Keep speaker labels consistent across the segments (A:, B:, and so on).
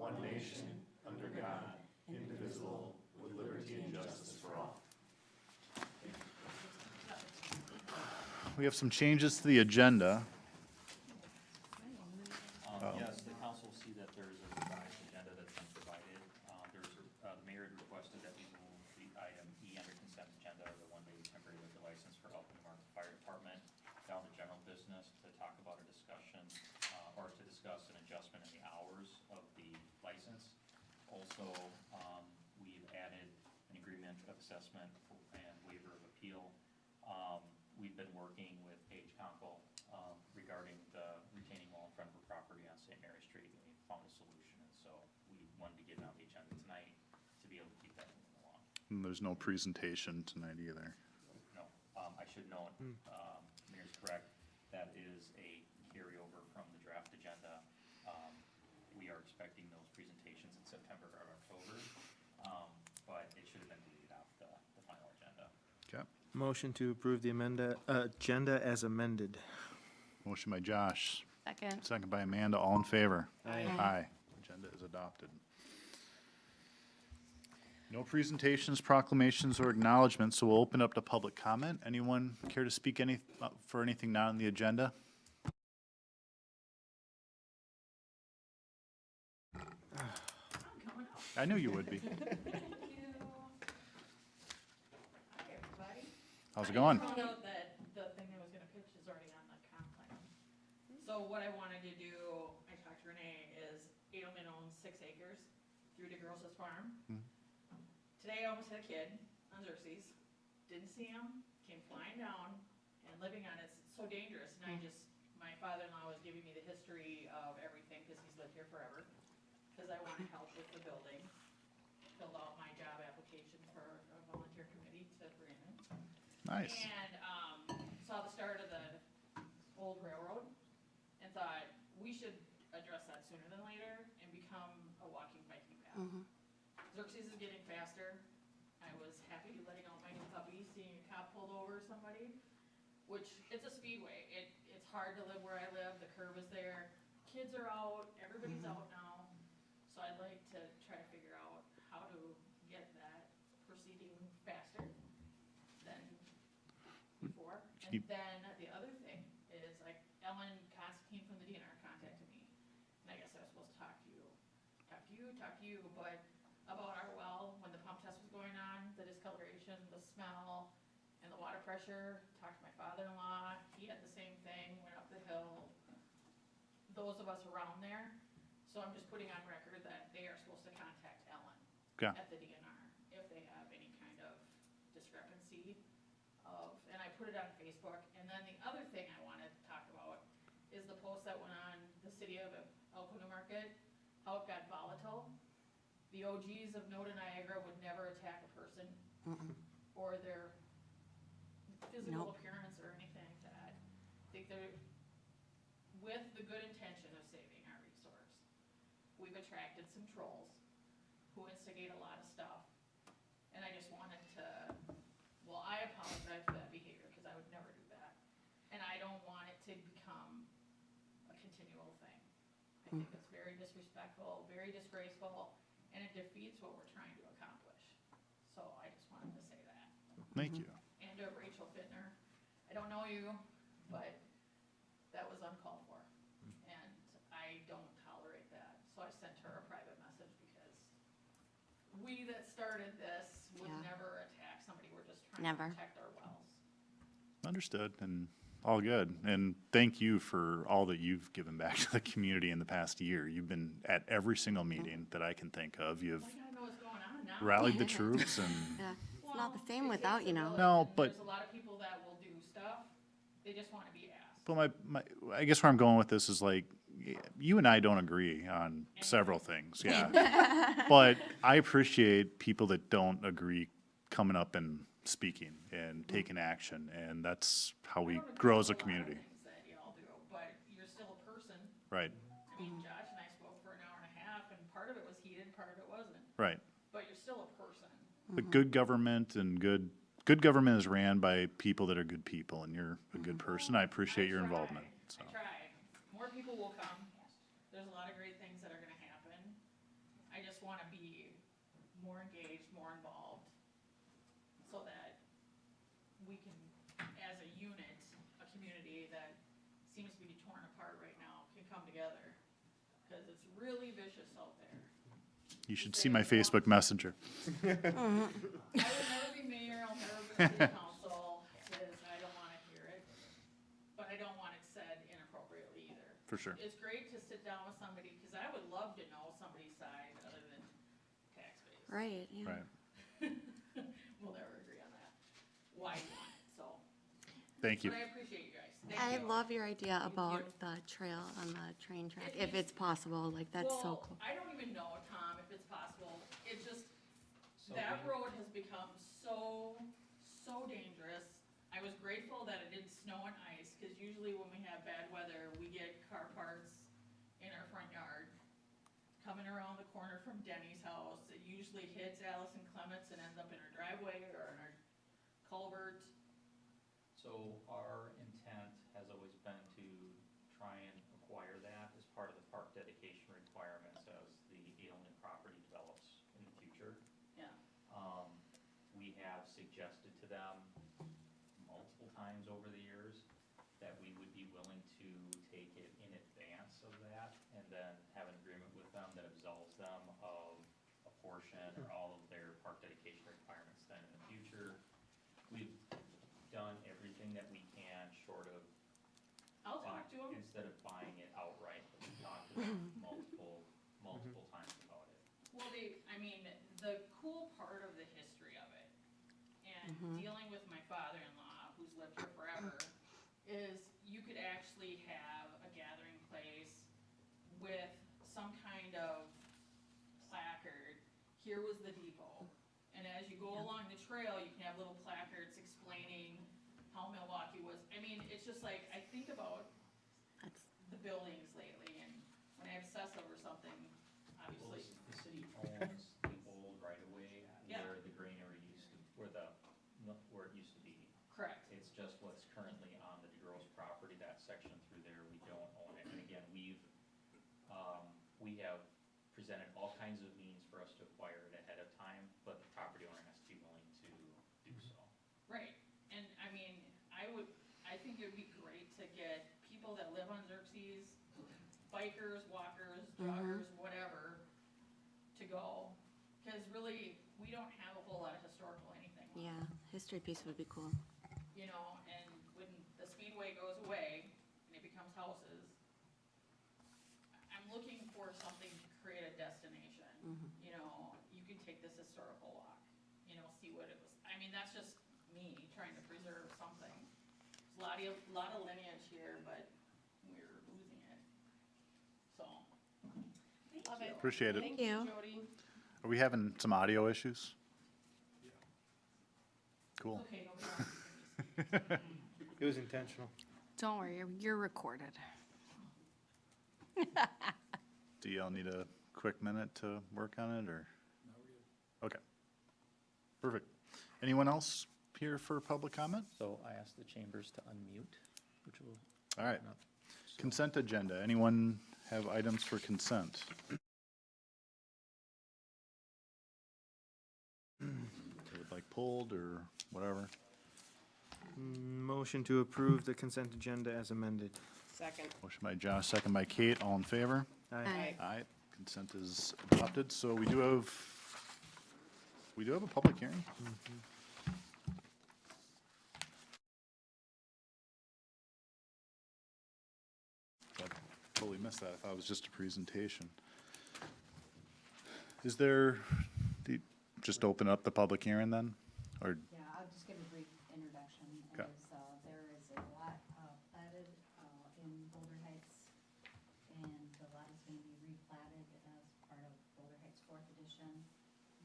A: one nation, under God, indivisible, with liberty and justice for all. We have some changes to the agenda.
B: Yes, the council will see that there's a revised agenda that's been provided. The mayor had requested that we move the item E under consent agenda, the one-day temporary liquor license for Elko Fire Department, down to general business to talk about a discussion, or to discuss an adjustment in the hours of the license. Also, we've added an agreement of assessment and waiver of appeal. We've been working with Paige Conkle regarding the retaining wall in front of her property on St. Mary Street, and we found a solution, and so we wanted to get it on the agenda tonight to be able to keep that moving along.
A: And there's no presentation tonight either.
B: No, I should note, Mayor's correct, that is a carryover from the draft agenda. We are expecting those presentations in September or October, but it should have been deleted off the final agenda.
A: Okay.
C: Motion to approve the agenda as amended.
A: Motion by Josh,
D: Second.
A: second by Amanda, all in favor?
C: Aye.
A: Aye. Agenda is adopted. No presentations, proclamations, or acknowledgements, so we'll open up to public comment. Anyone care to speak for anything not on the agenda? I knew you would be.
E: Hi, everybody.
A: How's it going?
E: I found out that the thing I was gonna pitch is already on the comp plan. So what I wanted to do, I talked to Renee, is Edelman owns 6 acres through to Girls' Farm. Today I almost had a kid on Xerxes, didn't see him, came flying down, and living on it's so dangerous, and my father-in-law was giving me the history of everything, cause he's lived here forever, cause I wanna help with the building. Filled out my job application for a volunteer committee to Brandon.
A: Nice.
E: And saw the start of the old railroad and thought we should address that sooner than later and become a walking biking path. Xerxes is getting faster. I was happy letting out my new puppy, seeing a cop pulled over somebody, which it's a speedway. It's hard to live where I live. The curb is there. Kids are out. Everybody's out now. So I'd like to try to figure out how to get that proceeding faster than before. And then the other thing is, like, Ellen Constantine from the DNR contacted me, and I guess I was supposed to talk to you, but about our well, when the pump test was going on, the discoloration, the smell, and the water pressure. Talked to my father-in-law, he had the same thing, went up the hill. Those of us around there, so I'm just putting on record that they are supposed to contact Ellen
A: Okay.
E: at the DNR if they have any kind of discrepancy of, and I put it on Facebook. And then the other thing I wanted to talk about is the post that went on the city of Elko New Market, how it got volatile. The OGs of Noda Niagara would never attack a person or their physical appearance or anything like that. I think they're, with the good intention of saving our resource, we've attracted some trolls who instigate a lot of stuff. And I just wanted to, well, I apologize for that behavior, because I would never do that. And I don't want it to become a continual thing. I think it's very disrespectful, very disgraceful, and it defeats what we're trying to accomplish. So I just wanted to say that.
A: Thank you.
E: And Rachel Fittner, I don't know you, but that was uncalled for. And I don't tolerate that. So I sent her a private message, because we that started this would never attack somebody. We're just trying to protect our wells.
A: Understood, and all good. And thank you for all that you've given back to the community in the past year. You've been at every single meeting that I can think of. You've
E: Well, I gotta know what's going on now.
A: rallied the troops and,
D: Yeah, it's
E: Well,
D: not the same
E: it
D: without,
E: takes
D: you
E: a
D: know.
E: village,
A: No,
E: and
A: but-
E: there's a lot of people that will do stuff. They just want to be asked.
A: but I guess where I'm going with this is, like, you and I don't agree on several things, yeah. But I appreciate people that don't agree coming up and speaking and taking action, and that's how we grow as a community.
E: Things that y'all do, but you're still a person.
A: Right,
E: I mean, Josh and I spoke for an hour and a half, and part of it was heated, part of it wasn't.
A: right.
E: But you're still a person.
A: But good government and good government is ran by people that are good people, and you're a good person. I appreciate your involvement, so.
E: I try. More people will come. There's a lot of great things that are gonna happen. community that seems to be torn apart right now can come together, because it's really vicious out there.
A: You should see my Facebook Messenger.
E: I would never be mayor, I'll never be city council, because I don't wanna hear it, but I don't want it said inappropriately either.
A: For sure.
E: It's great to sit down with somebody, because I would love to know somebody's side other than tax base.
D: Right, yeah.
A: Right.
E: We'll never agree on that, why you want it, so.
A: Thank you.
E: But I appreciate you guys, thank
D: I
E: you.
D: love your idea
E: Thank
D: about
E: you.
D: the trail on the train track,
E: It
D: if
E: needs-
D: it's possible, like, that's so
E: Well,
D: cool.
E: I don't even know, Tom, if it's possible, it just,
B: So
E: that
B: we-
E: road has become so dangerous. I was grateful that it didn't snow and ice, cause usually when we have bad weather, we get car parts in our front yard. Coming around the corner from Denny's house, it usually hits Allison Clements and ends up in her driveway or in her culvert.
B: So our intent has always been to try and acquire that as part of the park dedication requirements as the Ailman property develops in the future.
E: Yeah,
B: We have suggested to them multiple times over the years that we would be willing to take it in advance of that and then have an agreement with them that absolves them of a portion or all of their park dedication requirements then in the future. We've done everything that we can short of
E: I'll talk to him.
B: instead of buying it outright, but we've talked to them multiple times about it.
E: Well, I mean, the cool part of the history of it, and dealing with my father-in-law, who's lived here forever, is you could actually have a gathering place with some kind of placard. Here was the depot. And as you go along the trail, you can have little placards explaining how Milwaukee was. I mean, it's just like, I think about
D: That's,
E: the buildings lately, and when I obsess over something,
B: Well,
E: obviously,
B: the city owns the old right of way
E: Yeah.
B: where the granary used to, where it used to be.
E: correct.
B: It's just what's currently on the DeGroo's property, that section through there, we don't own it. And again, we have presented all kinds of means for us to acquire it ahead of time, but the property owner has to be willing to do so.
E: Right, and I mean, I think it would be great to get people that live on Xerxes, bikers, walkers, joggers, whatever, to go. Cause really, we don't have a whole lot of historical anything left.
D: yeah, history piece would be cool.
E: You know, and when the speedway goes away and it becomes houses, I'm looking for something to create a destination. You know, you can take this historical walk, you know, see what it was, I mean, that's just me trying to preserve something. There's a lot of lineage here, but we're losing it, so. Love it.
A: Appreciate it.
D: Thank you.
E: Jody.
A: Are we having some audio issues? Cool.
E: Okay, nobody else is gonna be
C: It was intentional.
F: Don't worry, you're recorded.
A: Do y'all need a quick minute to work on it, or? Okay. Perfect. Anyone else here for public comment?
B: So I asked the chambers to unmute, which will.
A: All right. Consent agenda. Anyone have items for consent? They would like pulled or whatever.
C: Motion to approve the consent agenda as amended.
G: Second.
A: Motion by Josh, second by Kate. All in favor?
D: Aye.
A: Aye. Consent is adopted. So we do have a public hearing. I totally missed that. I thought it was just a presentation. Is there, just open up the public hearing then? Or,
H: Yeah, I'll just give a brief introduction.
A: Okay.
H: There is a lot platted in Boulder Heights, and the lot is going to be replatted as part of Boulder Heights Fourth Edition.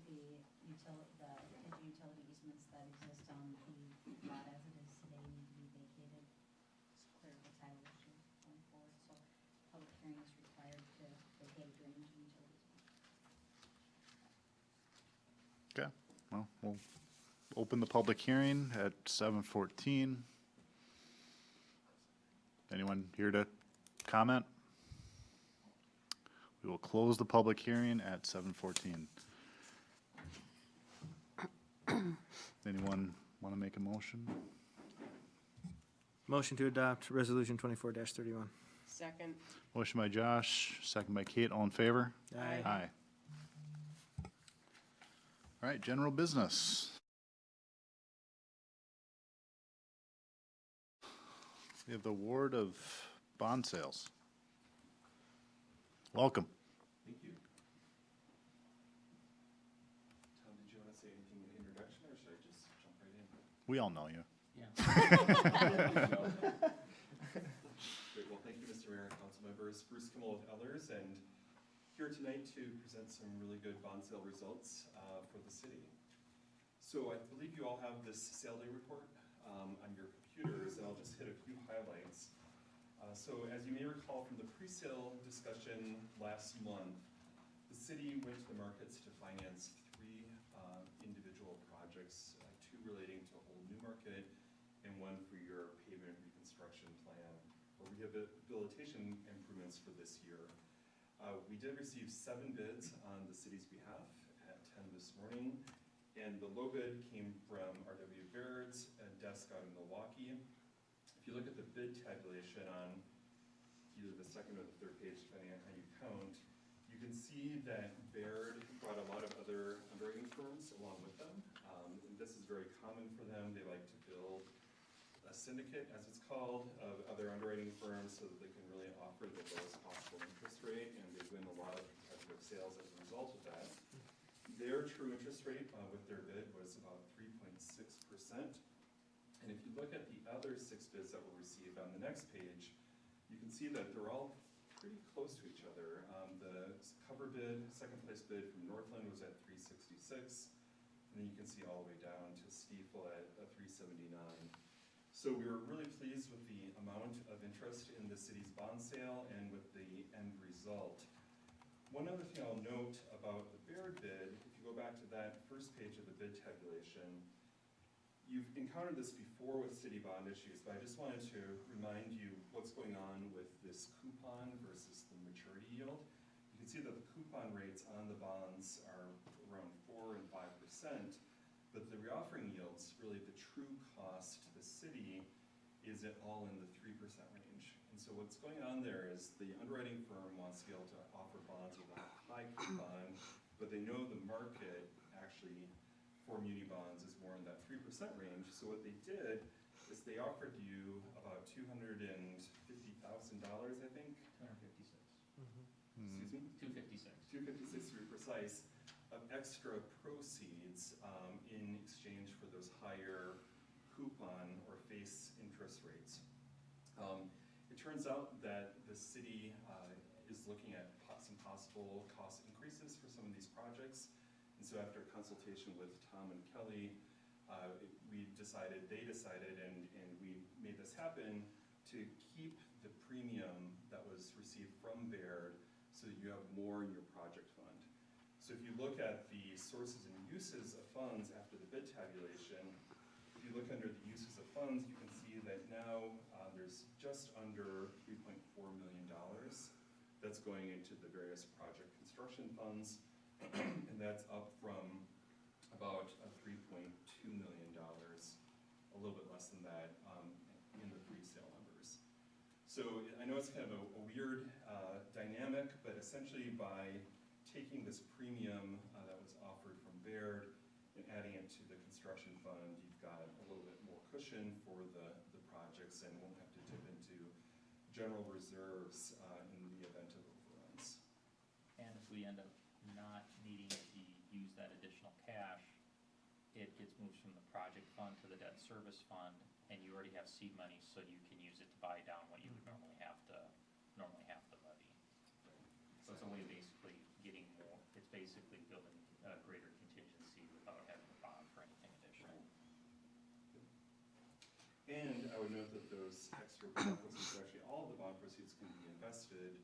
H: The edge utility easements that exist on the lot as it is today need to be vacated. It's clear of the title issue going forward, so public hearing is required to vacate drainage and utilities.
A: okay, well, we'll open the public hearing at 7:14. Anyone here to comment? We will close the public hearing at 7:14. Anyone want to make a motion?
C: Motion to adopt Resolution 24-31.
G: Second.
A: Motion by Josh, second by Kate, all in favor?
G: Aye.
A: Aye. All right, general business. We have the award of bond sales. Welcome.
I: Thank you. Tom, did you want to say anything in introduction, or should I just jump right in?
A: We all know you.
I: Great, well, thank you, Mr. Mayor and council members. Bruce Kimmel with Ellers, and here tonight to present some really good bond sale results for the city. So I believe you all have this sale day report on your computers, and I'll just hit a few highlights. So as you may recall from the pre-sale discussion last month, the city went to the markets to finance 3 individual projects, 2 relating to Old Newmarket and 1 for your pavement reconstruction plan or rehabilitation improvements for this year. We did receive 7 bids on the city's behalf at 10 this morning, and the low bid came from R.W. Baird's desk out in Milwaukee. If you look at the bid tabulation on either the second or the third page, depending on how you count, you can see that Baird brought a lot of other underwriting firms along with them. And this is very common for them. They like to build a syndicate, as it's called, of other underwriting firms so that they can really offer the lowest possible interest rate, and they win a lot of competitive sales as a result of that. Their true interest rate with their bid was about 3.6%. And if you look at the other 6 bids that were received on the next page, you can see that they're all pretty close to each other. The cover bid, second place bid from Northland was at 366, and then you can see all the way down to Stiefel at 379. So we were really pleased with the amount of interest in the city's bond sale and with the end result. One other thing I'll note about the Baird bid, if you go back to that first page of the bid tabulation, you've encountered this before with city bond issues, but I just wanted to remind you what's going on with this coupon versus the maturity yield. You can see that the coupon rates on the bonds are around 4 and 5%, but the reoffering yields, really the true cost to the city, is it all in the 3% range. And so what's going on there is the underwriting firm wants to be able to offer bonds with a high coupon, but they know the market actually for muni bonds is more in that 3% range. So what they did is they offered you about $250,000, I think.
B: 256.
I: Excuse me?
B: 256.
I: 256 to be precise, of extra proceeds in exchange for those higher coupon or face interest rates. It turns out that the city is looking at some possible cost increases for some of these projects. And so after consultation with Tom and Kelly, they decided, and we made this happen, to keep the premium that was received from Baird so that you have more in your project fund. So if you look at the sources and uses of funds after the bid tabulation, if you look under the uses of funds, you can see that now there's just under $3.4 million that's going into the various project construction funds, and that's up from about $3.2 million, a little bit less than that in the pre-sale numbers. So I know it's kind of a weird dynamic, but essentially by taking this premium that was offered from Baird and adding it to the construction fund, you've got a little bit more cushion for the projects and won't have to dip into general reserves in the event of overruns.
B: And if we end up not needing to use that additional cash, it gets moved from the project fund to the debt service fund, and you already have seed money, so you can use it to buy down what you would normally have to levy. So it's a way of basically getting more, it's basically building a greater contingency without having to bond for anything additional.
I: And I would note that those extra bond proceeds, actually all of the bond proceeds can be invested,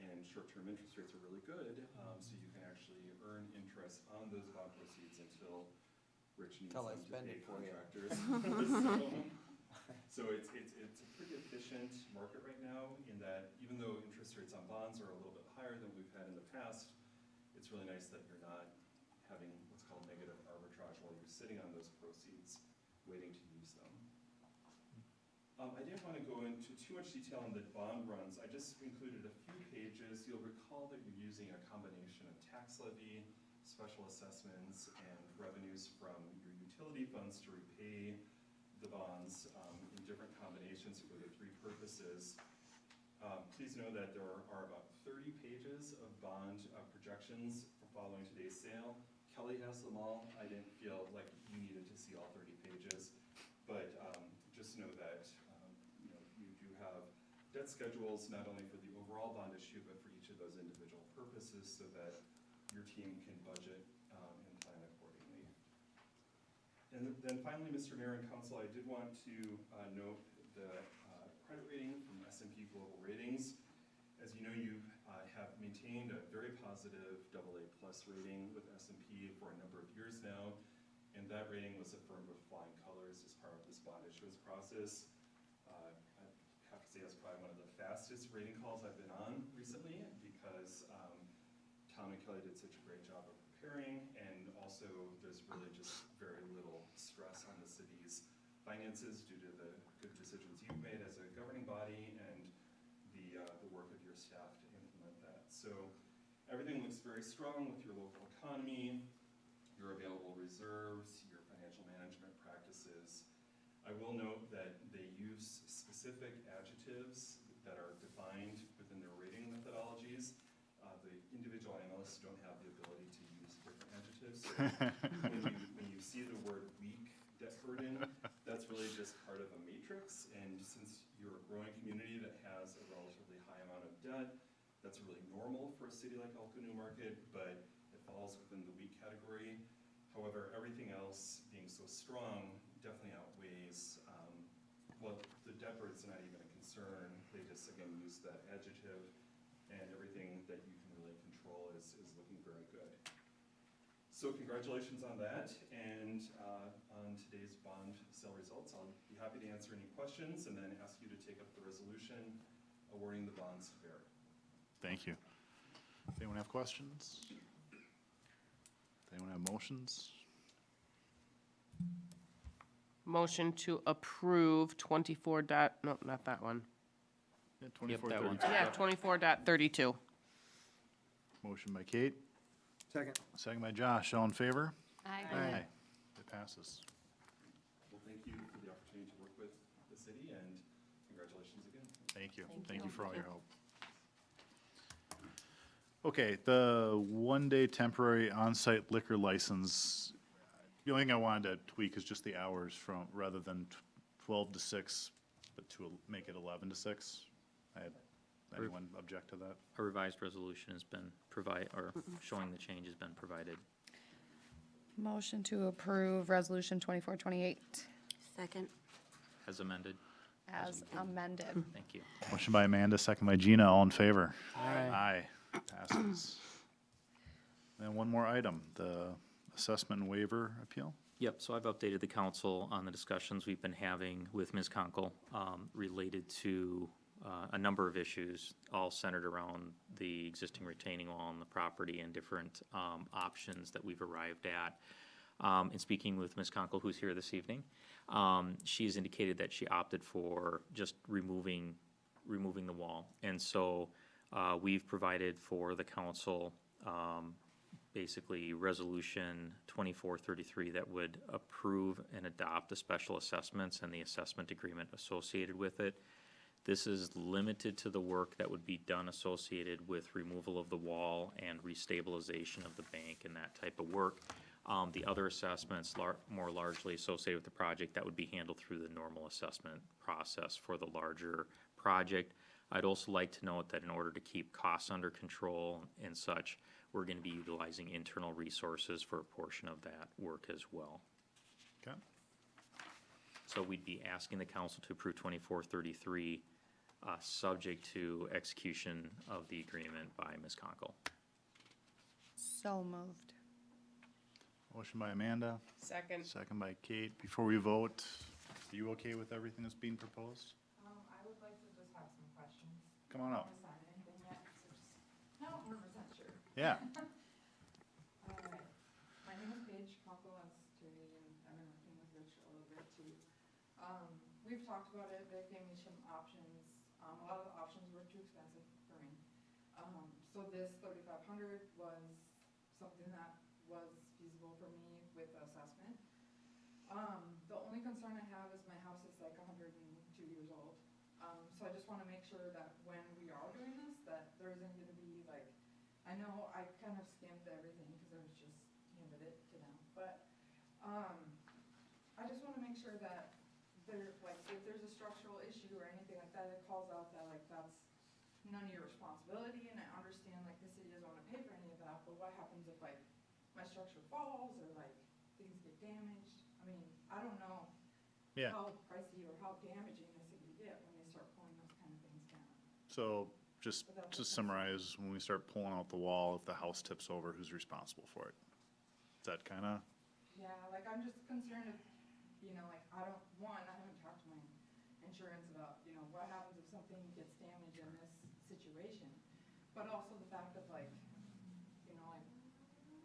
I: and short-term interest rates are really good, so you can actually earn interest on those bond proceeds until Rich needs them to pay contractors. So it's a pretty efficient market right now in that even though interest rates on bonds are a little bit higher than we've had in the past, it's really nice that you're not having what's called negative arbitrage while you're sitting on those proceeds waiting to use them. I didn't want to go into too much detail on the bond runs. I just included a few pages. You'll recall that you're using a combination of tax levy, special assessments, and revenues from your utility funds to repay the bonds in different combinations for the three purposes. Please know that there are about 30 pages of bond projections following today's sale. Kelly has them all. I didn't feel like you needed to see all 30 pages, but just know that you do have debt schedules not only for the overall bond issue, but for each of those individual purposes so that your team can budget and plan accordingly. And then finally, Mr. Mayor and Council, I did want to note the credit rating from S&P Global Ratings. As you know, you have maintained a very positive AA+ rating with S&P for a number of years now, and that rating was affirmed with flying colors as part of this bond issuance process. I have to say that's probably one of the fastest rating calls I've been on recently because Tom and Kelly did such a great job of preparing, and also there's really just very little stress on the city's finances due to the good decisions you've made as a governing body and the work of your staff to implement that. So everything looks very strong with your local economy, your available reserves, your financial management practices. I will note that they use specific adjectives that are defined within their rating methodologies. The individual analysts don't have the ability to use different adjectives. So when you see the word weak debt burden, that's really just part of a matrix. And since you're a growing community that has a relatively high amount of debt, that's really normal for a city like Elko New Market, but it falls within the weak category. However, everything else being so strong definitely outweighs, well, the debt burden's not even a concern. They just, again, use that adjective, and everything that you can really control is looking very good. So congratulations on that, and on today's bond sale results. I'll be happy to answer any questions and then ask you to take up the resolution awarding the bonds to Barrett.
A: Thank you. Does anyone have questions? Does anyone have motions?
G: Motion to approve 24 dot, no, not that one.
A: Yeah,
J: Yep, that
A: 24:32.
J: one.
G: Yeah, 24.32.
A: Motion by Kate,
C: Second.
A: second by Josh. All in favor?
F: Aye.
A: It passes.
I: Well, thank you for the opportunity to work with the city, and congratulations again.
A: Thank you.
D: Thank
A: Thank you
D: you.
A: for all your help. Okay, the one-day temporary on-site liquor license, the only thing I wanted to tweak is just the hours from, rather than 12 to 6, but to make it 11 to 6. Anyone object to that?
J: A revised resolution has been showing the change has been provided.
F: Motion to approve Resolution 2428
D: Second.
J: As amended.
F: as amended.
J: Thank you.
A: Motion by Amanda, second by Gina. All in favor?
C: Aye.
A: Aye. Passes. And one more item, the assessment and waiver appeal.
J: Yep, so I've updated the council on the discussions we've been having with Ms. Conkle related to a number of issues, all centered around the existing retaining wall on the property and different options that we've arrived at. In speaking with Ms. Conkle, who's here this evening, she's indicated that she opted for just removing the wall. And so we've provided for the council basically resolution 2433 that would approve and adopt the special assessments and the assessment agreement associated with it. This is limited to the work that would be done associated with removal of the wall and restabilization of the bank and that type of work. The other assessments more largely associated with the project that would be handled through the normal assessment process for the larger project. I'd also like to note that in order to keep costs under control and such, we're going to be utilizing internal resources for a portion of that work as well.
A: Okay.
J: So we'd be asking the council to approve 2433, subject to execution of the agreement by Ms. Conkle.
F: So moved.
A: Motion by Amanda,
G: Second.
A: second by Kate. Before we vote, are you okay with everything that's being proposed?
K: I would like to just have some questions.
A: Come on up.
K: I haven't decided anything yet, so just, not 100% sure.
A: Yeah.
K: All right. My name is Paige Conkle, as Terry, and I've been working with Rich a little bit too. we've talked about it, Vic gave me some options, a lot of the options were too expensive for me. So this 3,500 was something that was feasible for me with the assessment. The only concern I have is my house is like 102 years old. So I just wanna make sure that when we are doing this, that there isn't gonna be like, I know I kind of skimped everything because I was just handed it to them, but, I just wanna make sure that there, like, if there's a structural issue or anything like that, it calls out that like that's none of your responsibility, and I understand like the city doesn't wanna pay for any of that, but what happens if like my structure falls or like things get damaged? I mean, I don't know
A: Yeah.
K: how pricey or how damaging this is gonna get when they start pulling those kind of things down.
A: So just
K: But that's
A: to
K: what-
A: summarize, when we start pulling out the wall, if the house tips over, who's responsible for it? Is that kind of,
K: Yeah, like I'm just concerned if, like I haven't talked to my insurance about, what happens if something gets damaged in this situation. But also the fact of like, like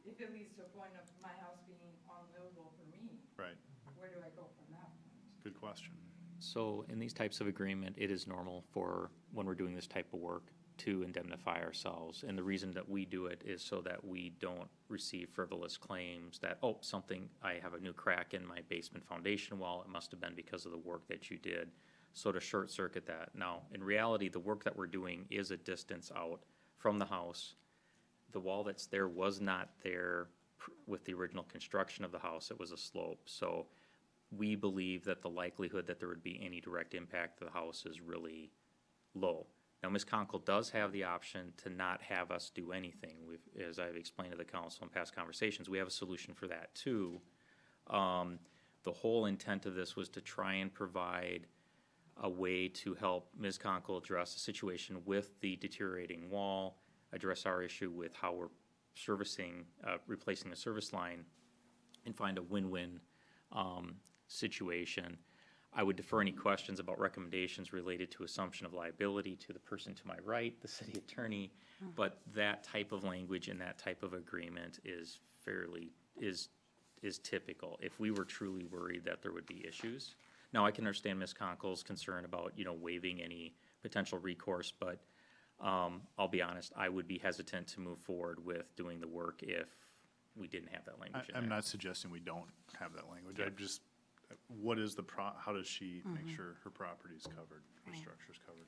K: if it leads to a point of my house being unlivable for me,
A: right,
K: where do I go from that point?
A: good question.
J: So in these types of agreement, it is normal for, when we're doing this type of work, to indemnify ourselves. And the reason that we do it is so that we don't receive frivolous claims that, oh, I have a new crack in my basement foundation wall, it must have been because of the work that you did. So to short circuit that. Now, in reality, the work that we're doing is a distance out from the house. The wall that's there was not there with the original construction of the house, it was a slope. So we believe that the likelihood that there would be any direct impact to the house is really low. Now, Ms. Conkle does have the option to not have us do anything. As I've explained to the council in past conversations, we have a solution for that too. The whole intent of this was to try and provide a way to help Ms. Conkle address the situation with the deteriorating wall, address our issue with how we're replacing the service line, and find a win-win situation. I would defer any questions about recommendations related to assumption of liability to the person to my right, the city attorney, but that type of language and that type of agreement is typical. If we were truly worried that there would be issues. Now, I can understand Ms. Conkle's concern about, waiving any potential recourse, but I'll be honest, I would be hesitant to move forward with doing the work if we didn't have that language in there.
A: I'm not suggesting we don't have that language.
J: Yeah.
A: I'm just, how does she make sure her property's covered, her structure's covered?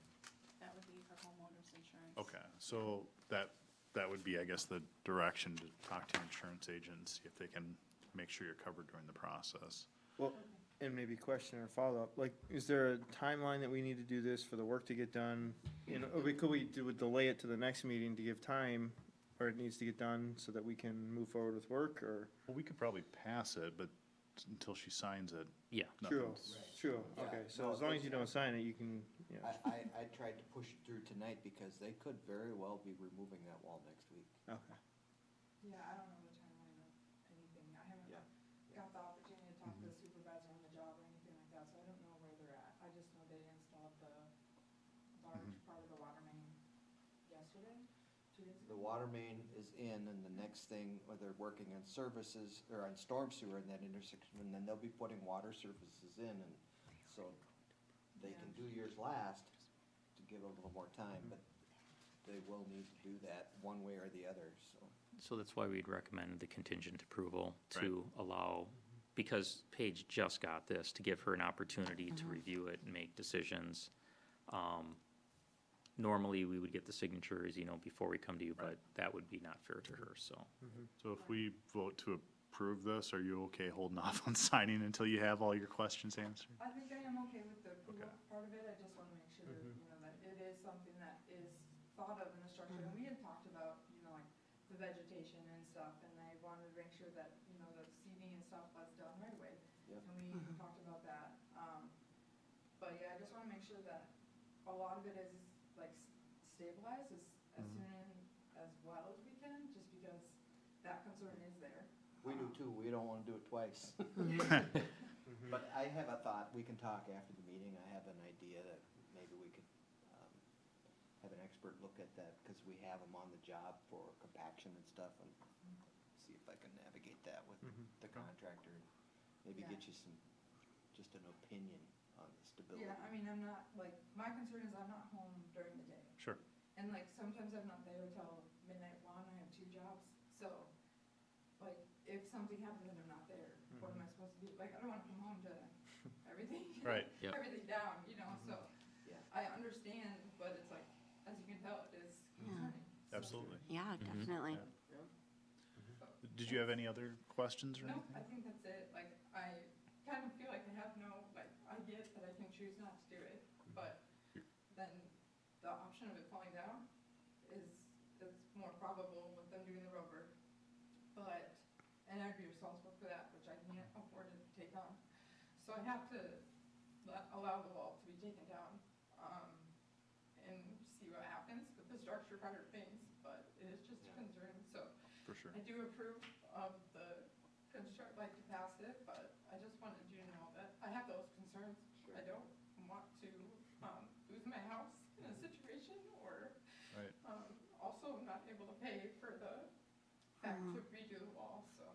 E: That would be for homeowners insurance.
A: Okay, so that would be, I guess, the direction to talk to your insurance agent and see if they can make sure you're covered during the process.
C: Well, and maybe question or follow-up, like, is there a timeline that we need to do this for the work to get done? Could we delay it to the next meeting to give time, or it needs to get done so that we can move forward with work, or?
A: Well, we could probably pass it, but until she signs it,
J: Yeah.
C: True,
A: nothing's.
C: true,
L: Yeah,
C: okay, so
L: no,
C: as long as
L: it's-
C: you don't sign it, you can,
L: I tried to push it through tonight because they could very well be removing that wall next week.
C: okay.
K: Yeah, I don't know the timeline of anything. I haven't
L: Yeah.
K: got the opportunity to talk to the supervisor on the job or anything like that, so I don't know where they're at. I just know they installed the large part of the water main yesterday, 2 days
L: The
K: ago.
L: water main is in, and the next thing, where they're working on services, or on storm sewer in that intersection, and then they'll be putting water services in, and so they can do yours last to give a little more time, but they will need to do that one way or the other, so.
J: So that's why we'd recommend the contingent approval to allow, because Paige just got this, to give her an opportunity to review it and make decisions. Normally, we would get the signatures, before we come to you, but that would be not fair to her, so.
A: So if we vote to approve this, are you okay holding off on signing until you have all your questions answered?
K: I think I am okay with the approval
A: Okay.
K: part of it. I just wanna make sure, that it is something that is thought of in the structure. And we had talked about, like the vegetation and stuff, and I wanted to make sure that, the seeding and stuff was done right away.
L: Yep.
K: And we talked about that. But yeah, I just wanna make sure that a lot of it is like stabilized as soon as well as we can, just because that concern is there.
L: We do too, we don't wanna do it twice. But I have a thought, we can talk after the meeting, I have an idea that maybe we could, have an expert look at that, cause we have them on the job for compaction and stuff, and see if I can navigate that with the contractor, and maybe
K: Yeah.
L: get you some, just an opinion. on the stability.
K: Yeah, I mean, I'm not, like, my concern is I'm not home during the day.
A: Sure.
K: And like, sometimes I'm not there till midnight one, I have 2 jobs, so, like, if something happens and I'm not there, what am I supposed to do? Like, I don't wanna come home to everything,
A: Right.
J: Yep.
K: everything down, you know, so.
L: Yeah.
K: I understand, but it's like, as you can tell, it is concerning. So-
A: Absolutely.
D: Yeah, definitely.
A: Did you have any other questions or
K: No,
A: anything?
K: I think that's it, like, I kind of feel like I have no, like, I get that I can choose not to do it, but then the option of it falling down is more probable with them doing the road work. But, and I'd be responsible for that, which I can't afford to take on. So I have to allow the wall to be taken down, and see what happens with the structure part of things, but it is just a concern, so.
A: For sure.
K: I do approve of the construct, like to pass it, but I just wanted you to know that I have those concerns. I don't want to, lose my house in a situation or,
A: Right.
K: also not able to pay for the fact to redo the wall, so,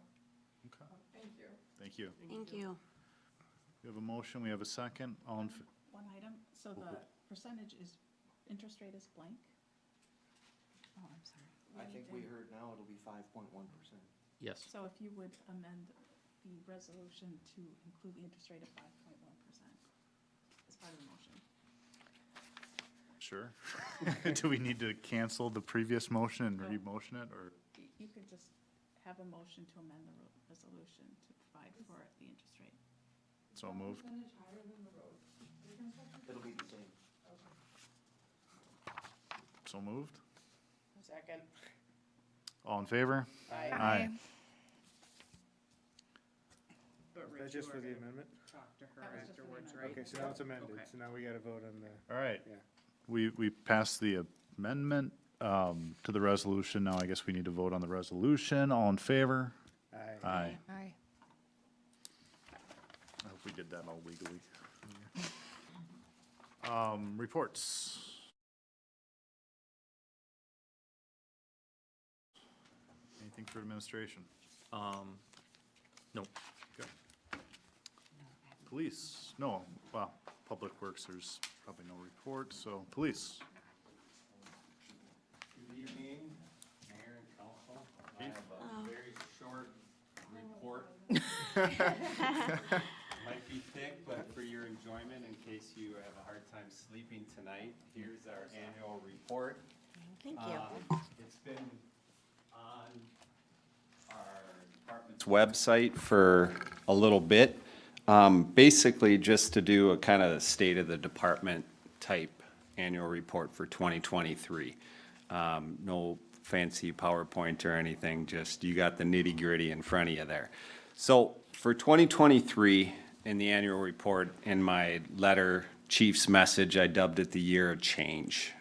A: Okay.
K: thank you.
A: Thank you.
D: Thank you.
A: We have a motion, we have a second. All in,
M: One item, so the percentage is, interest rate is blank? Oh, I'm sorry.
L: I think we heard now it'll be 5.1%.
J: Yes.
M: So if you would amend the resolution to include the interest rate of 5.1% as part of the motion.
A: sure. Do we need to cancel the previous motion and re-motion it, or?
M: You could just have a motion to amend the resolution to provide for the interest rate.
A: So moved.
K: Percentage higher than the road reconstruction?
L: It'll be the same.
A: So moved.
G: Second.
A: All in favor? Aye.
G: But
C: That's
G: Rich,
C: just
G: you
C: for
G: are
C: the
G: gonna
C: amendment?
G: talk to her
K: That was just for the
G: afterwards,
K: amendment.
G: right?
C: Okay, so now it's amended,
G: Okay.
C: so now we gotta vote on the,
A: All right.
C: yeah.
A: We passed the amendment to the resolution. Now I guess we need to vote on the resolution. All in favor?
C: Aye.
A: Aye.
F: Aye.
A: I hope we did that all legally. Reports. Anything for administration?
J: No.
A: Okay. Police, no, well, Public Works, there's probably no report, so police.
N: Good evening, Mayor and Council. I have a very short report. Might be thick, but for your enjoyment, in case you have a hard time sleeping tonight, here's our annual report.
D: Thank you.
N: It's been on our department's website for a little bit. Basically, just to do a kind of state of the department type annual report for 2023. No fancy PowerPoint or anything, just you got the nitty gritty in front of you there. So for 2023, in the annual report, in my letter, chief's message, I dubbed it the year of change.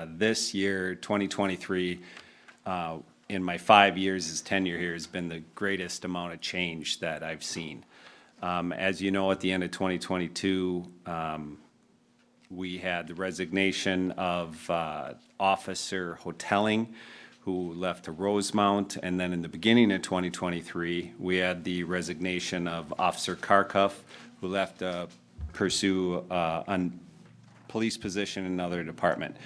N: This year, 2023, in my 5 years as tenure here, has been the greatest amount of change that I've seen. As you know, at the end of 2022, we had the resignation of Officer Hotelling, who left to Rosemount, and then in the beginning of 2023, we had the resignation of Officer Karkoff, who left to pursue a police position in another department.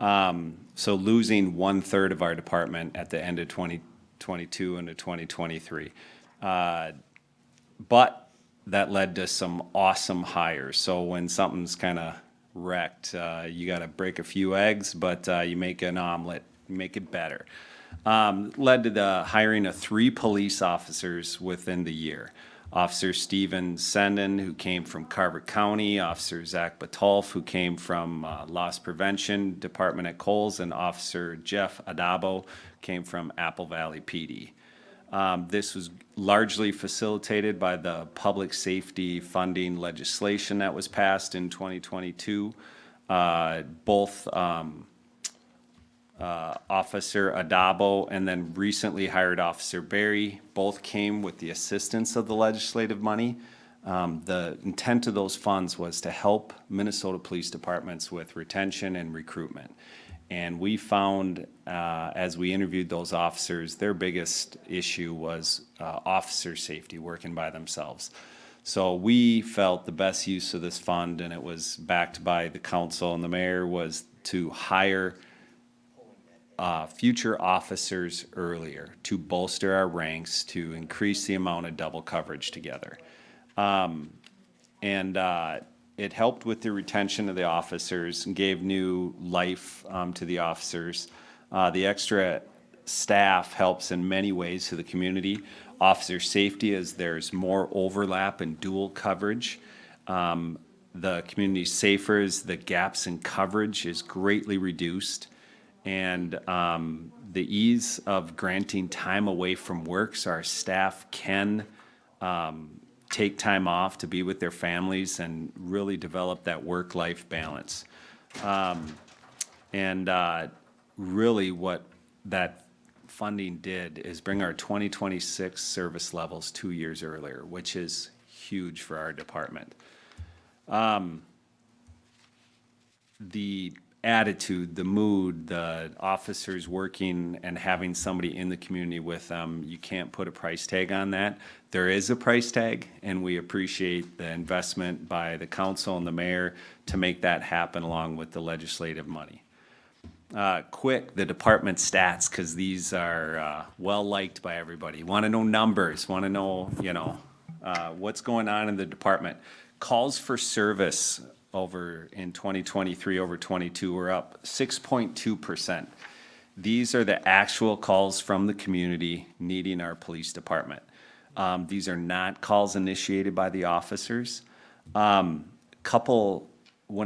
N: So losing 1/3 of our department at the end of 2022 into 2023. But that led to some awesome hires. So when something's kind of wrecked, you got to break a few eggs, but you make an omelet, make it better. Led to the hiring of 3 police officers within the year. Officer Steven Senden, who came from Carver County, Officer Zach Batolf, who came from Loss Prevention Department at Coles, and Officer Jeff Adabo came from Apple Valley PD. This was largely facilitated by the public safety funding legislation that was passed in 2022. Both Officer Adabo and then recently hired Officer Berry both came with the assistance of the legislative money. The intent of those funds was to help Minnesota police departments with retention and recruitment. And we found, as we interviewed those officers, their biggest issue was officer safety, working by themselves. So we felt the best use of this fund, and it was backed by the council and the mayor, was to hire future officers earlier, to bolster our ranks, to increase the amount of double coverage together. It helped with the retention of the officers and gave new life to the officers. The extra staff helps in many ways to the community. Officer safety, as there's more overlap and dual coverage. The community's safer as the gaps in coverage is greatly reduced. And the ease of granting time away from work, so our staff can take time off to be with their families and really develop that work-life balance. Really what that funding did is bring our 2026 service levels 2 years earlier, which is huge for our department. The attitude, the mood, the officers working and having somebody in the community with them, you can't put a price tag on that. There is a price tag, and we appreciate the investment by the council and the mayor to make that happen along with the legislative money. Quick, the department stats, because these are well-liked by everybody. Want to know numbers, want to know, what's going on in the department. Calls for service over in 2023 over 22 were up 6.2%. These are the actual calls from the community needing our police department. These are not calls initiated by the officers. When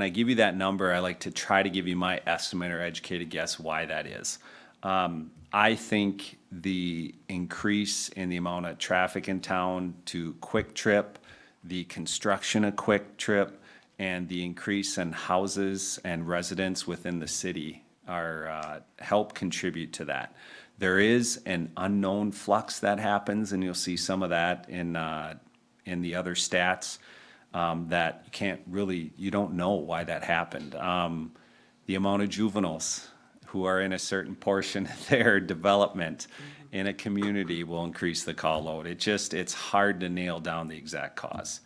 N: I give you that number, I like to try to give you my estimate or educated guess why that is. I think the increase in the amount of traffic in town to Quick Trip, the construction of Quick Trip, and the increase in houses and residents within the city are help contribute to that. There is an unknown flux that happens, and you'll see some of that in the other stats that you can't really, you don't know why that happened. The amount of juveniles who are in a certain portion of their development in a community will increase the call load. It's hard to nail down the exact cause.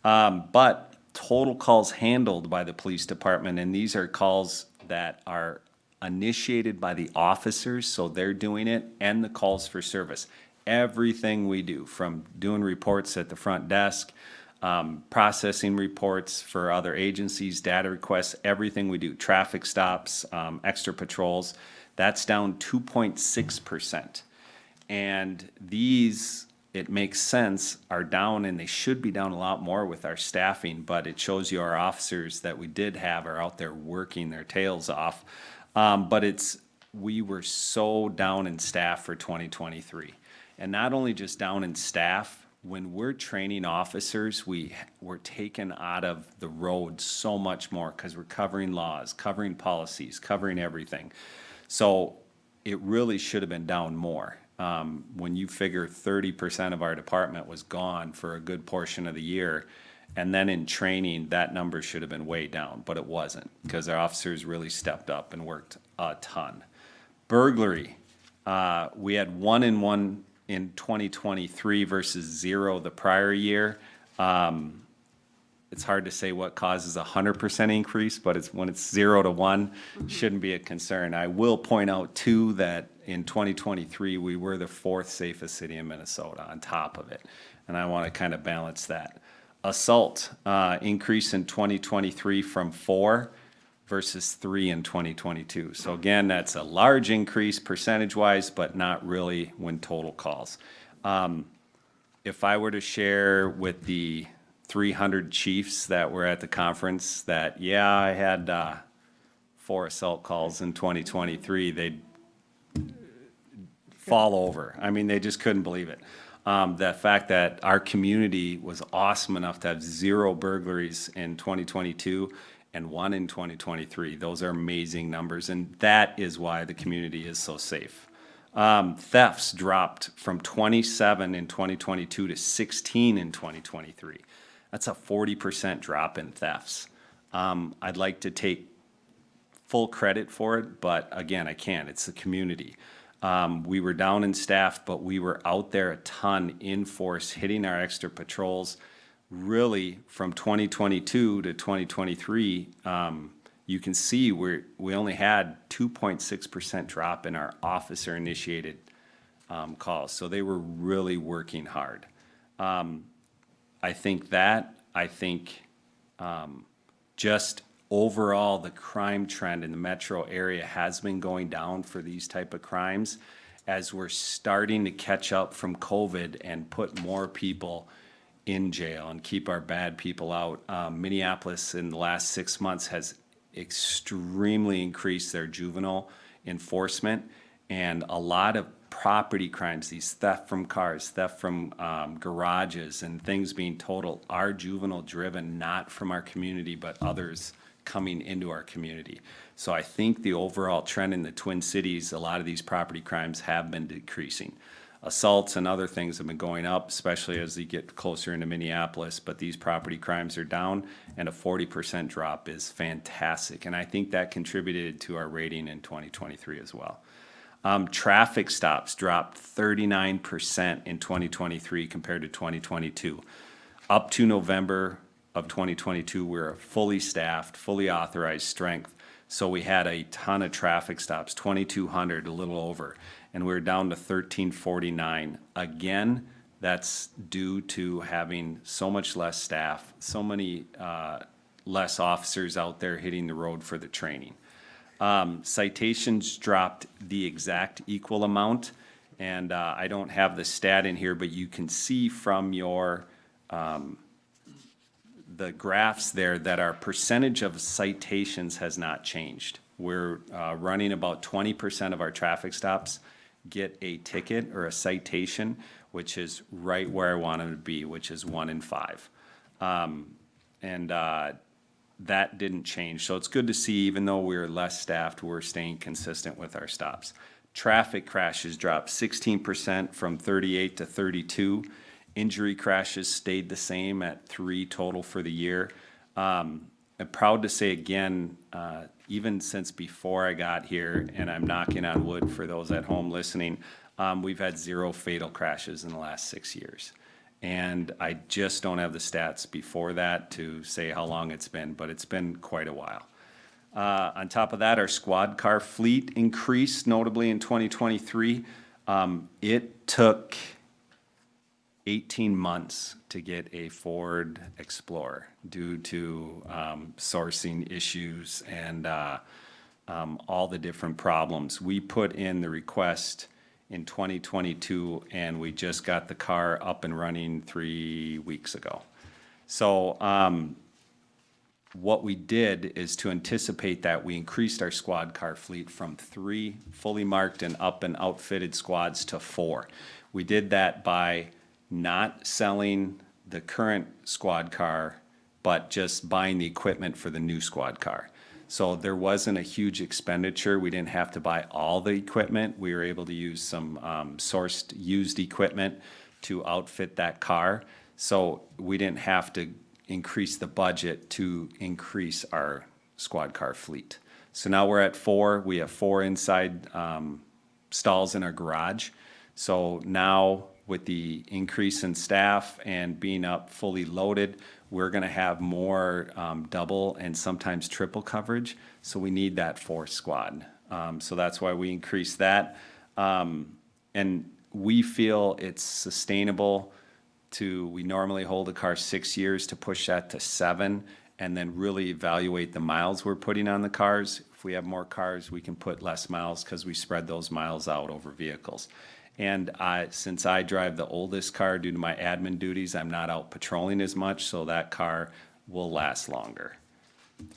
N: But total calls handled by the police department, and these are calls that are initiated by the officers, so they're doing it, and the calls for service. Everything we do, from doing reports at the front desk, processing reports for other agencies, data requests, everything we do, traffic stops, extra patrols, that's down 2.6%. And these, it makes sense, are down, and they should be down a lot more with our staffing, but it shows you our officers that we did have are out there working their tails off. We were so down in staff for 2023. And not only just down in staff, when we're training officers, we're taken out of the road so much more because we're covering laws, covering policies, covering everything. So it really should have been down more. When you figure 30% of our department was gone for a good portion of the year, and then in training, that number should have been way down, but it wasn't, because our officers really stepped up and worked a ton. Burglary, we had 1 in 1 in 2023 versus 0 the prior year. It's hard to say what causes a 100% increase, but when it's 0 to 1, shouldn't be a concern. I will point out too that in 2023, we were the 4th safest city in Minnesota on top of it. And I want to kind of balance that. Assault, increase in 2023 from 4 versus 3 in 2022. So again, that's a large increase percentage-wise, but not really when total calls. If I were to share with the 300 chiefs that were at the conference that, yeah, I had 4 assault calls in 2023, they'd fall over. I mean, they just couldn't believe it. The fact that our community was awesome enough to have 0 burglaries in 2022 and 1 in 2023. Those are amazing numbers, and that is why the community is so safe. Thefts dropped from 27 in 2022 to 16 in 2023. That's a 40% drop in thefts. I'd like to take full credit for it, but again, I can't. It's the community. We were down in staff, but we were out there a ton in force, hitting our extra patrols, really from 2022 to 2023, you can see we only had 2.6% drop in our officer-initiated calls. So they were really working hard. I think just overall, the crime trend in the metro area has been going down for these type of crimes as we're starting to catch up from COVID and put more people in jail and keep our bad people out. Minneapolis in the last 6 months has extremely increased their juvenile enforcement, and a lot of property crimes, these theft from cars, theft from garages and things being totaled are juvenile driven, not from our community, but others coming into our community. So I think the overall trend in the Twin Cities, a lot of these property crimes have been decreasing. Assaults and other things have been going up, especially as you get closer into Minneapolis, but these property crimes are down, and a 40% drop is fantastic. And I think that contributed to our rating in 2023 as well. Traffic stops dropped 39% in 2023 compared to 2022. Up to November of 2022, we were fully staffed, fully authorized strength. So we had a ton of traffic stops, 2,200, a little over, and we were down to 1,349. Again, that's due to having so much less staff, so many less officers out there hitting the road for the training. Citations dropped the exact equal amount, and I don't have the stat in here, but you can see from your the graphs there that our percentage of citations has not changed. We're running about 20% of our traffic stops get a ticket or a citation, which is right where I want them to be, which is 1 in 5. That didn't change. So it's good to see, even though we're less staffed, we're staying consistent with our stops. Traffic crashes dropped 16% from 38 to 32. Injury crashes stayed the same at 3 total for the year. I'm proud to say again, even since before I got here, and I'm knocking on wood for those at home listening, we've had 0 fatal crashes in the last 6 years. And I just don't have the stats before that to say how long it's been, but it's been quite a while. On top of that, our squad car fleet increased notably in 2023. It took 18 months to get a Ford Explorer due to sourcing issues and all the different problems. We put in the request in 2022, and we just got the car up and running 3 weeks ago. So what we did is to anticipate that, we increased our squad car fleet from 3 fully marked and up and outfitted squads to 4. We did that by not selling the current squad car, but just buying the equipment for the new squad car. So there wasn't a huge expenditure. We didn't have to buy all the equipment. We were able to use some sourced used equipment to outfit that car. So we didn't have to increase the budget to increase our squad car fleet. So now we're at 4. We have 4 inside stalls in our garage. So now with the increase in staff and being up fully loaded, we're gonna have more double and sometimes triple coverage. So we need that 4th squad. So that's why we increased that. And we feel it's sustainable we normally hold a car 6 years, to push that to 7, and then really evaluate the miles we're putting on the cars. If we have more cars, we can put less miles because we spread those miles out over vehicles. And since I drive the oldest car due to my admin duties, I'm not out patrolling as much, so that car will last longer.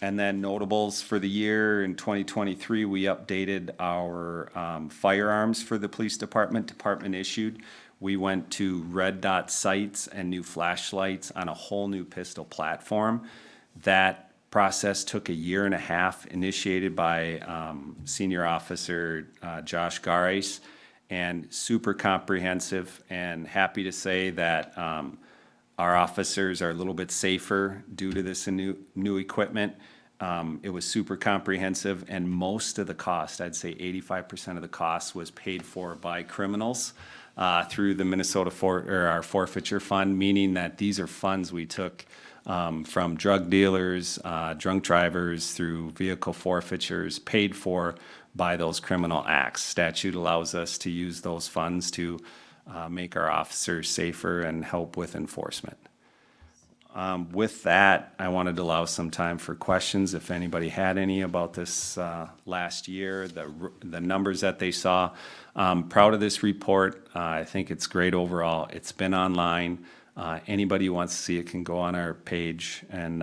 N: And then notables for the year in 2023, we updated our firearms for the police department, department issued. We went to red dot sights and new flashlights on a whole new pistol platform. That process took 1.5 years, initiated by Senior Officer Josh Garais, and super comprehensive, and happy to say that our officers are a little bit safer due to this new equipment. It was super comprehensive, and most of the cost, I'd say 85% of the cost, was paid for by criminals. through the Minnesota or our forfeiture fund, meaning that these are funds we took from drug dealers, drunk drivers, through vehicle forfeitures, paid for by those criminal acts. Statute allows us to use those funds to make our officers safer and help with enforcement. With that, I wanted to allow some time for questions, if anybody had any about this last year, the numbers that they saw. Proud of this report. I think it's great overall. It's been online. Anybody who wants to see it can go on our page and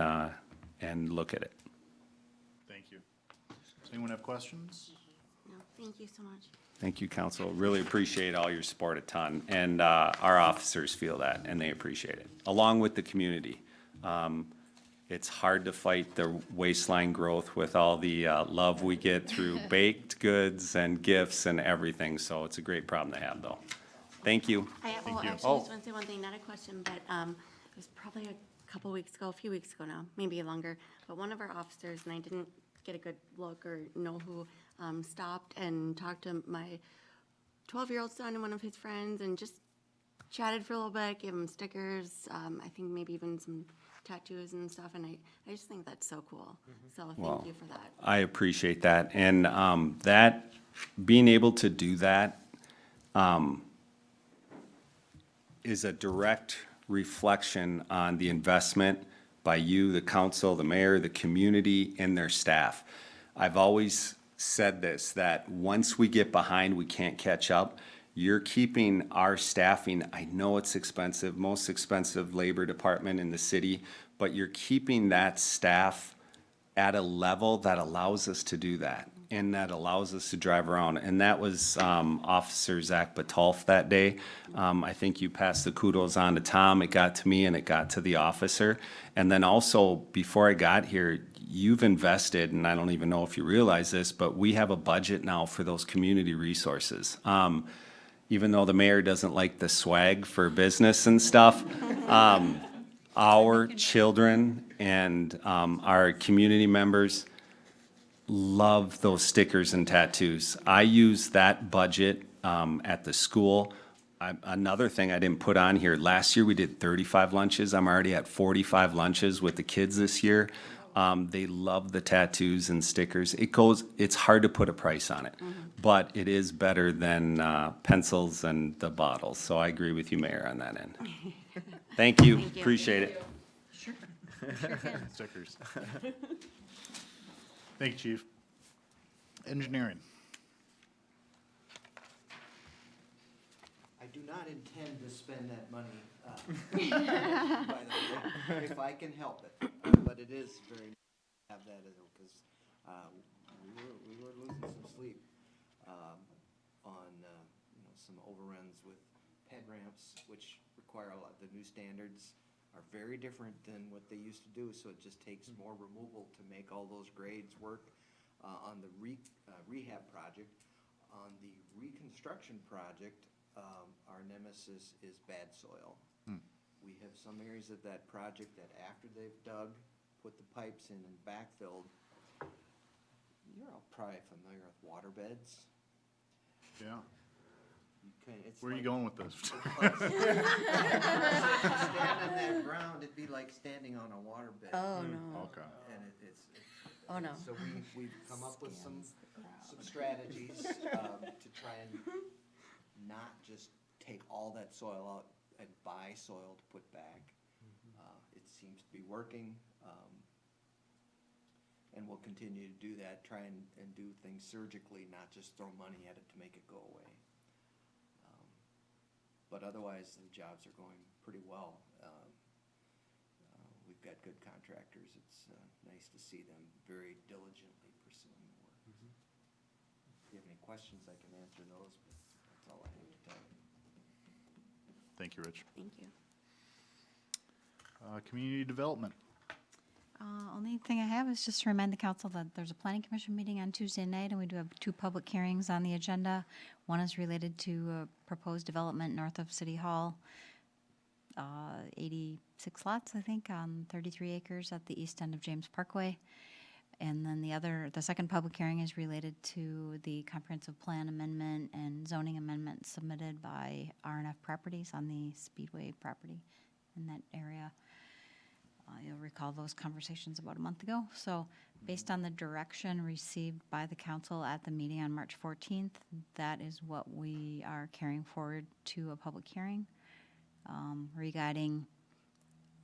N: look at it.
A: Thank you. Does anyone have questions?
D: No, thank you so much.
N: Thank you, council. Really appreciate all your support a ton. And our officers feel that, and they appreciate it, along with the community. It's hard to fight the waistline growth with all the love we get through baked goods and gifts and everything. So it's a great problem to have, though. Thank you.
D: Actually, I just want to say one thing, not a question, but it was probably a few weeks ago now, maybe longer, but one of our officers, and I didn't get a good look or know who, stopped and talked to my 12-year-old son and one of his friends and just chatted for a little bit, gave him stickers, I think maybe even some tattoos and stuff, and I just think that's so cool. So thank you for that.
N: I appreciate that. And that, being able to do that is a direct reflection on the investment by you, the council, the mayor, the community, and their staff. I've always said this, that once we get behind, we can't catch up. You're keeping our staffing, I know it's expensive, most expensive labor department in the city, but you're keeping that staff at a level that allows us to do that, and that allows us to drive around. And that was Officer Zach Batolf that day. I think you passed the kudos on to Tom. It got to me and it got to the officer. And then also, before I got here, you've invested, and I don't even know if you realize this, but we have a budget now for those community resources. Even though the mayor doesn't like the swag for business and stuff, our children and our community members love those stickers and tattoos. I use that budget at the school. Another thing I didn't put on here, last year we did 35 lunches. I'm already at 45 lunches with the kids this year. They love the tattoos and stickers. It's hard to put a price on it, but it is better than pencils and the bottles. So I agree with you, Mayor, on that end. Thank you.
D: Thank you.
N: Appreciate it.
D: Sure.
A: Stickers. Thank you, Chief. Engineering.
L: I do not intend to spend that money, by the way, if I can help it. But it is very nice to have that, because we were losing some sleep on some overruns with ped ramps, which require a lot. The new standards are very different than what they used to do, so it just takes more removal to make all those grades work. On the rehab project, on the reconstruction project, our nemesis is bad soil. We have some areas of that project that after they've dug, put the pipes in and backfilled, you're all probably familiar with water beds.
A: Yeah.
L: It's
A: Where are you
L: like-
A: going with this?
L: Stand on that ground, it'd be like standing on a water bed.
D: Oh, no.
A: Okay.
L: And
D: Oh, no.
L: so we've come up with some strategies to try and not just take all that soil out and buy soil to put back. It seems to be working, and we'll continue to do that, try and do things surgically, not just throw money at it to make it go away. But otherwise, the jobs are going pretty well. We've got good contractors. It's nice to see them very diligently pursuing the work. If you have any questions, I can answer those, but that's all I have to tell you.
A: Thank you, Rich.
D: Thank you.
A: Community development.
O: Only thing I have is just to remind the council that there's a planning commission meeting on Tuesday night, and we do have 2 public hearings on the agenda. One is related to proposed development north of City Hall, 86 lots, I think, on 33 acres at the east end of James Parkway. And then the second public hearing is related to the comprehensive plan amendment and zoning amendment submitted by R&F Properties on the Speedway property in that area. You'll recall those conversations about a month ago. So based on the direction received by the council at the meeting on March 14th, that is what we are carrying forward to a public hearing regarding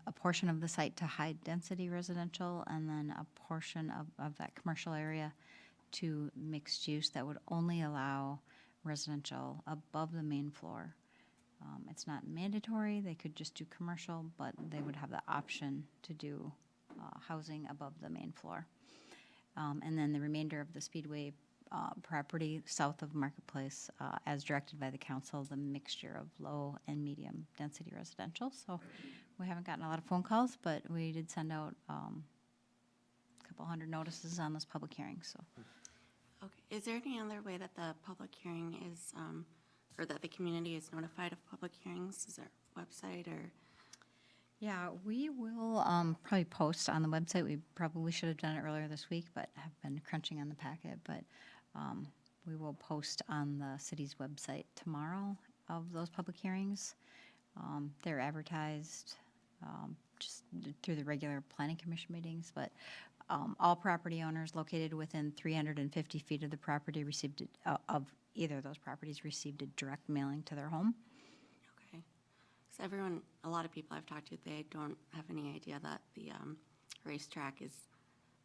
O: a portion of the site to high-density residential and then a portion of that commercial area to mixed use that would only allow residential above the main floor. It's not mandatory, they could just do commercial, but they would have the option to do housing above the main floor. And then the remainder of the Speedway property south of Marketplace, as directed by the council, the mixture of low and medium density residential. So we haven't gotten a lot of phone calls, but we did send out a couple hundred notices on this public hearing, so.
D: Okay, is there any other way that the public hearing is, or that the community is notified of public hearings? Is there a website or?
O: Yeah, we will probably post on the website. We probably should have done it earlier this week, but have been crunching on the packet. But we will post on the city's website tomorrow of those public hearings. They're advertised just through the regular planning commission meetings, but all property owners located within 350 feet of the property received of either of those properties received a direct mailing to their home.
D: Okay. Because everyone, a lot of people I've talked to, they don't have any idea that the racetrack is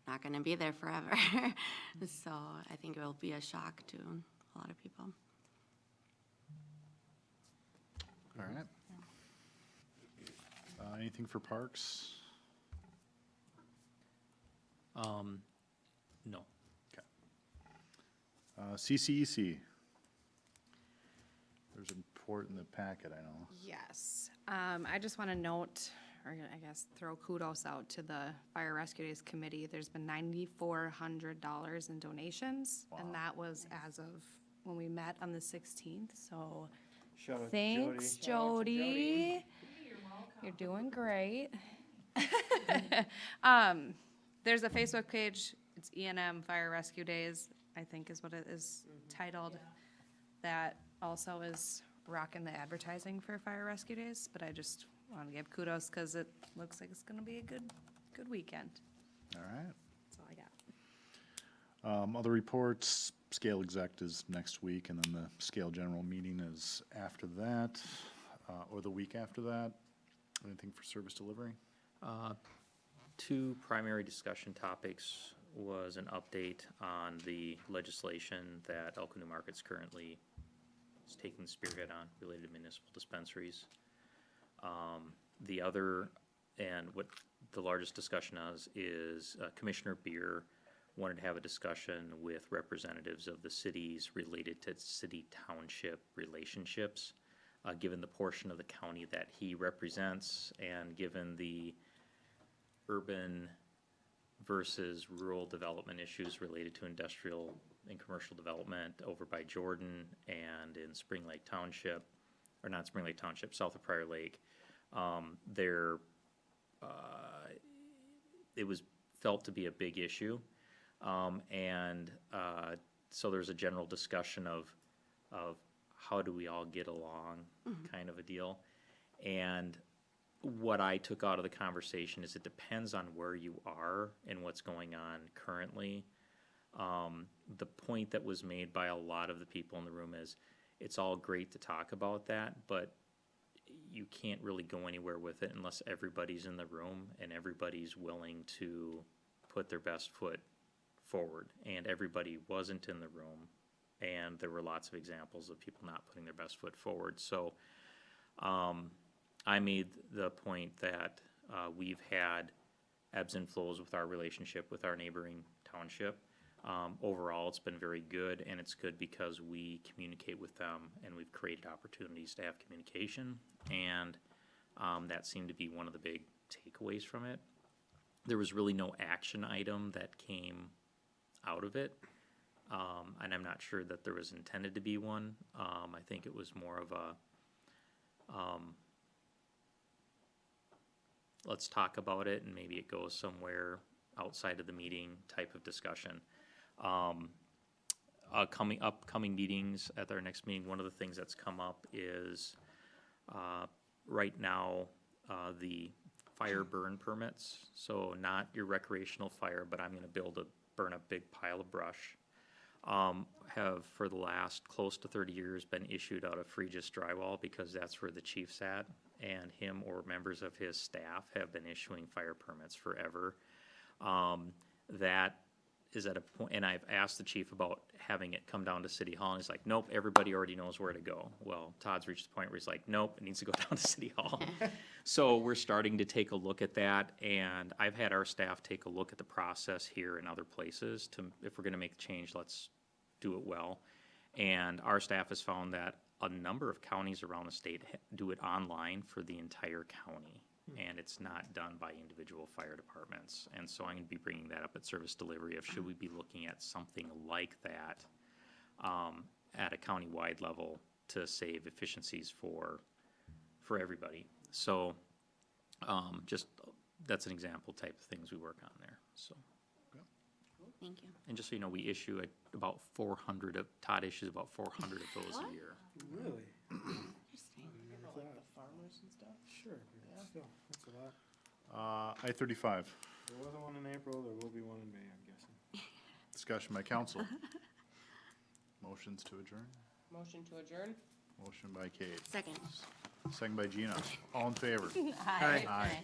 D: not going to be there forever. So I think it will be a shock to a lot of people.
A: All right. Anything for parks?
J: No.
A: CCEC. There's a report in the packet, I know.
F: Yes. I just want to note, or I guess throw kudos out to the Fire Rescue Days Committee. There's been $9,400 in donations, and that was as of when we met on the 16th. So
C: Shout out to
F: thanks, Jody. You're doing great. There's a Facebook page. It's E&M Fire Rescue Days, I think is what it is titled. That also is rocking the advertising for Fire Rescue Days, but I just want to give kudos because it looks like it's going to be a good weekend.
A: All right.
F: That's all I got.
A: Other reports, Scale Exec is next week, and then the Scale General meeting is after that, or the week after that. Anything for service delivery?
J: Two primary discussion topics was an update on the legislation that Elko New Markets currently is taking the spearhead on related to municipal dispensaries. The other, and what the largest discussion is Commissioner Beer wanted to have a discussion with representatives of the cities related to city-township relationships, given the portion of the county that he represents and given the urban versus rural development issues related to industrial and commercial development over by Jordan and in Spring Lake Township, or not Spring Lake Township, south of Prior Lake. It was felt to be a big issue. So there's a general discussion of how do we all get along kind of a deal. And what I took out of the conversation is it depends on where you are and what's going on currently. The point that was made by a lot of the people in the room is it's all great to talk about that, but you can't really go anywhere with it unless everybody's in the room and everybody's willing to put their best foot forward. And everybody wasn't in the room, and there were lots of examples of people not putting their best foot forward. So I made the point that we've had ebbs and flows with our relationship with our neighboring township. Overall, it's been very good, and it's good because we communicate with them, and we've created opportunities to have communication, and that seemed to be one of the big takeaways from it. There was really no action item that came out of it, and I'm not sure that there was intended to be one. I think it was more of a let's talk about it, and maybe it goes somewhere outside of the meeting type of discussion. Upcoming meetings, at our next meeting, one of the things that's come up is, right now, the fire burn permits, so not your recreational fire, but I'm gonna burn a big pile of brush, have for the last close to 30 years been issued out of Regis Drywall, because that's where the chief's at, and him or members of his staff have been issuing fire permits forever. That is at a point, and I've asked the chief about having it come down to City Hall, and he's like, nope, everybody already knows where to go. Well, Todd's reached the point where he's like, nope, it needs to go down to City Hall. So we're starting to take a look at that, and I've had our staff take a look at the process here in other places to, if we're gonna make a change, let's do it well. And our staff has found that a number of counties around the state do it online for the entire county, and it's not done by individual fire departments. And so I'm gonna be bringing that up at service delivery of should we be looking at something like that at a county-wide level to save efficiencies for everybody. So just, that's an example type of things we work on there, so.
D: Thank you.
J: And just so you know, we issue about 400 of, Todd issues about 400 of those a year.
C: Really?
D: Interesting.
G: Farmers and stuff?
C: Sure, but still, that's a lot.
A: I-35,
C: There wasn't one in April, there will be one in May, I'm guessing.
A: discussion by council. Motions to adjourn.
G: Motion to adjourn?
A: Motion by Kate.
D: Second.
A: Second by Gina. All in favor?
D: Aye.
A: Aye.